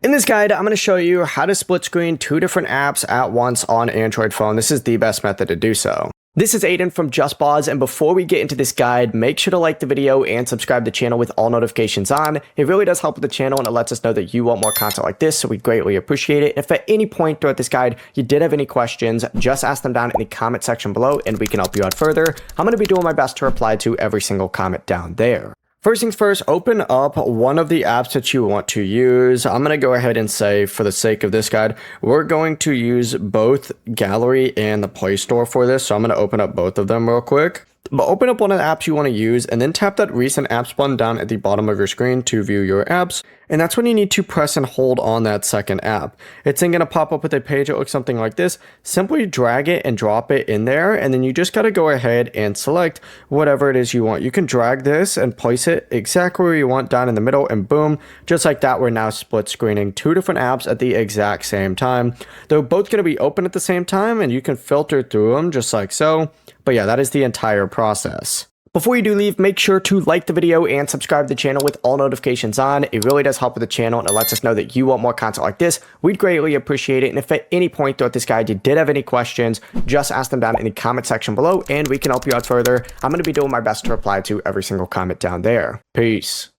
In this guide, I'm going to show you how to split screen two different apps at once on Android phone. This is the best method to do so. This is Aiden from JustPause, and before we get into this guide, make sure to like the video and subscribe to the channel with all notifications on. It really does help with the channel and it lets us know that you want more content like this, so we greatly appreciate it. If at any point throughout this guide you did have any questions, just ask them down in the comment section below and we can help you out further. I'm going to be doing my best to reply to every single comment down there. First things first, open up one of the apps that you want to use. I'm going to go ahead and say, for the sake of this guide, we're going to use both Gallery and the Play Store for this. So I'm going to open up both of them real quick. But open up one of the apps you want to use and then tap that recent apps button down at the bottom of your screen to view your apps. And that's when you need to press and hold on that second app. It's then going to pop up with a page that looks something like this. Simply drag it and drop it in there, and then you just got to go ahead and select whatever it is you want. You can drag this and place it exactly where you want down in the middle, and boom, just like that, we're now split screening two different apps at the exact same time. They're both going to be open at the same time, and you can filter through them just like so. But yeah, that is the entire process. Before you do leave, make sure to like the video and subscribe to the channel with all notifications on. It really does help with the channel and it lets us know that you want more content like this. We'd greatly appreciate it. And if at any point throughout this guide you did have any questions, just ask them down in the comment section below and we can help you out further. I'm going to be doing my best to reply to every single comment down there. Peace.